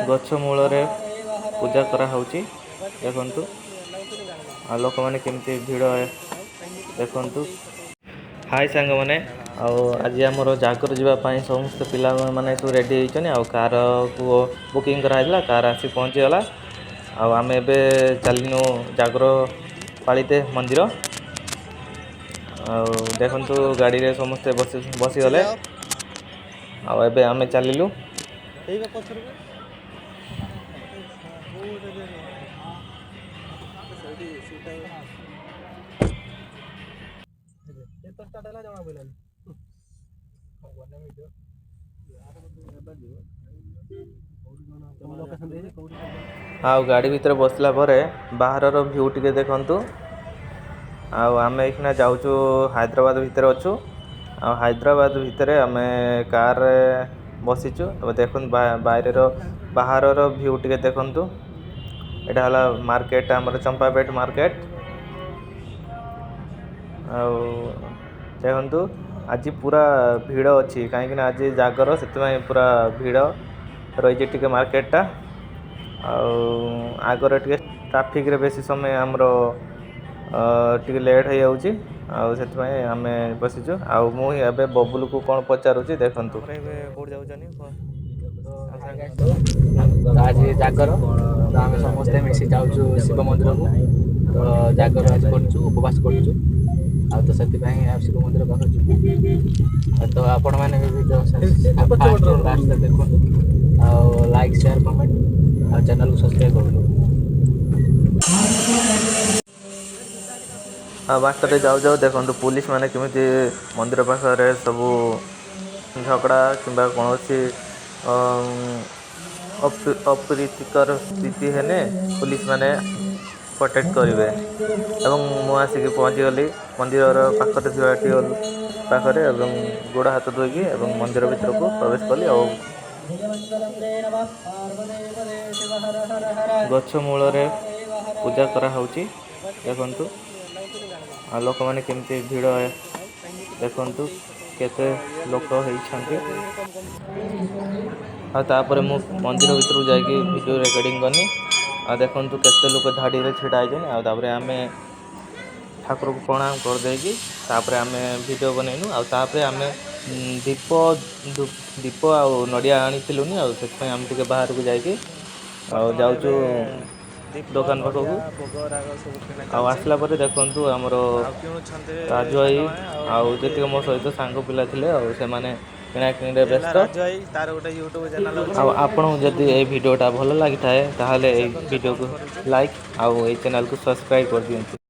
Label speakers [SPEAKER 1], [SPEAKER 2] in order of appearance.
[SPEAKER 1] ଗଛ ମୂଳରେ ପୂଜା କରାହେଉଛି ଦେଖନ୍ତୁ। ଆଉ ଲୋକମାନେ କେମିତି ଭିଡ଼ ଦେଖନ୍ତୁ। ହାଇ ସାଙ୍ଗମାନେ, ଆଉ ଆଜି ଆମର ଜାଗର ଯିବା ପାଇଁ ସମସ୍ତ ପିଲାମାନେ ସବୁ ରେଡ଼ି ହେଇଛନ୍ତି। ଆଉ କାରକୁ ବୁକିଂ କରାହେଇଥିଲା, କାର ଆସି ପହଞ୍ଚିଗଲା। ଆଉ ଆମେ ଏବେ ଚାଲିନୁ ଜାଗର ପାଳିତେ ମନ୍ଦିର। ଆଉ ଦେଖନ୍ତୁ ଗାଡ଼ିରେ ସମସ୍ତେ ବସିଗଲେ। ଆଉ ଏବେ ଆମେ ଚାଲିଲୁ। ଆଉ ଗାଡ଼ି ଭିତରେ ବସିଲା ପରେ ବାହାରର ଭ୍ୟୁ ଟିକେ ଦେଖନ୍ତୁ। ଆଉ ଆମେ ଏଇଖିନା ଯାଉଛୁ ହାଇଦ୍ରାବାଦ ଭିତରେ ଅଛୁ। ଆଉ ହାଇଦ୍ରାବାଦ ଭିତରେ ଆମେ କାରରେ ବସିଛୁ। ଏବେ ଦେଖନ୍ତୁ ବାହାରର ଭ୍ୟୁ ଟିକେ ଦେଖନ୍ତୁ। ଏଇଟା ହେଲା ମାର୍କେଟ, ଆମର ଚମ୍ପାପେଟ ମାର୍କେଟ। ଆଉ ଦେଖନ୍ତୁ ଆଜି ପୁରା ଭିଡ଼ ଅଛି, କାହିଁକିନା ଆଜି ଜାଗର, ସେଥିପାଇଁ ପୁରା ଭିଡ଼ ରହିଛି ଟିକେ ମାର୍କେଟଟା। ଆଉ ଆଗରେ ଟିକେ ଟ୍ରାଫିକରେ ବେଶୀ ସମୟ ଆମର ଟିକେ ଲେଟ୍ ହେଇଯାଉଛି। ଆଉ ସେଥିପାଇଁ ଆମେ ବସିଛୁ। ଆଉ ମୁଁ ଏବେ ବବୁଲକୁ କ'ଣ ପଚାରୁଛି ଦେଖନ୍ତୁ। ଏବେ କେଉଁଠି ଯାଉଛନ୍ତି?
[SPEAKER 2] ଆଜି ଜାଗର, ତ ଆମେ ସମସ୍ତେ ମିଶି ଯାଉଛୁ ଶିବ ମନ୍ଦିରକୁ। ତ ଜାଗର ଆଜି କରୁଛୁ, ଉପବାସ କରୁଛୁ। ଆଉ ତ ସେଥିପାଇଁ ଶିବ ମନ୍ଦିର ପାଖକୁ ଯିବୁ। ତ ଆପଣମାନେ ବି ଭିଡ଼ିଓ ଲାଷ୍ଟରେ ଦେଖନ୍ତୁ। ଆଉ ଲାଇକ୍, ସେୟାର, କମେଣ୍ଟ, ଆଉ ଚ୍ୟାନେଲକୁ ସବସ୍କ୍ରାଇବ୍ କରନ୍ତୁ।
[SPEAKER 1] ଆଉ ବାଟରେ ଯାଉ ଯାଉ ଦେଖନ୍ତୁ ପୁଲିସ ମାନେ କେମିତି ମନ୍ଦିର ପାଖରେ ସବୁ ଝଗଡ଼ା କିମ୍ବା କୌଣସି ଅପ୍ରୀତିକର ସ୍ଥିତି ହେଲେ ପୁଲିସ ମାନେ ପ୍ରୋଟେକ୍ଟ କରିବେ। ଏବଂ ମୁଁ ଆସିକି ପହଞ୍ଚିଗଲି ମନ୍ଦିରର ପାଖରେ ଥିବା ଟିୱେଲ୍ ପାଖରେ ଏବଂ ଗୋଡ଼ ହାତ ଧୋଇକି ଏବଂ ମନ୍ଦିର ଭିତରକୁ ପ୍ରବେଶ କଲି। ଆଉ ଗଛ ମୂଳରେ ପୂଜା କରାହେଉଛି ଦେଖନ୍ତୁ। ଆଉ ଲୋକମାନେ କେମିତି ଭିଡ଼ ଦେଖନ୍ତୁ, କେତେ ଲୋକ ହେଇଛନ୍ତି। ଆଉ ତାପରେ ମୁଁ ମନ୍ଦିର ଭିତରକୁ ଯାଇକି ଭିଡ଼ିଓ ରେକର୍ଡ଼ିଂ କଲି। ଆଉ ଦେଖନ୍ତୁ କେତେ ଲୋକ ଧାଡ଼ିରେ ଛିଡ଼ା ହେଇଛନ୍ତି। ଆଉ ତାପରେ ଆମେ ଠାକୁରକୁ ପ୍ରଣାମ କରିଦେଇକି ତାପରେ ଆମେ ଭିଡ଼ିଓ ବନେଇଲୁ। ଆଉ ତାପରେ ଆମେ ଦୀପ ଆଉ ନଡ଼ିଆ ଆଣିଥିଲୁନି, ଆଉ ସେଥିପାଇଁ ଆମେ ଟିକେ ବାହାରକୁ ଯାଇକି ଆଉ ଯାଉଛୁ ଦୋକାନ ପାଖକୁ। ଆଉ ଆସିଲା ପରେ ଦେଖନ୍ତୁ ଆମର ରାଜୁ ଭାଇ ଆଉ ଯେତିକି ମୋ ସହିତ ସାଙ୍ଗ ପିଲା ଥିଲେ, ଆଉ ସେମାନେ କିଣାକିଣିରେ ବ୍ୟସ୍ତ। ଆଉ ଆପଣଙ୍କୁ ଯଦି ଏଇ ଭିଡ଼ିଓଟା ଭଲ ଲାଗିଥାଏ ତାହେଲେ ଏଇ ଭିଡ଼ିଓକୁ ଲାଇକ୍ ଆଉ ଏଇ ଚ୍ୟାନେଲକୁ ସବସ୍କ୍ରାଇବ୍ କରିଦିଅନ୍ତୁ।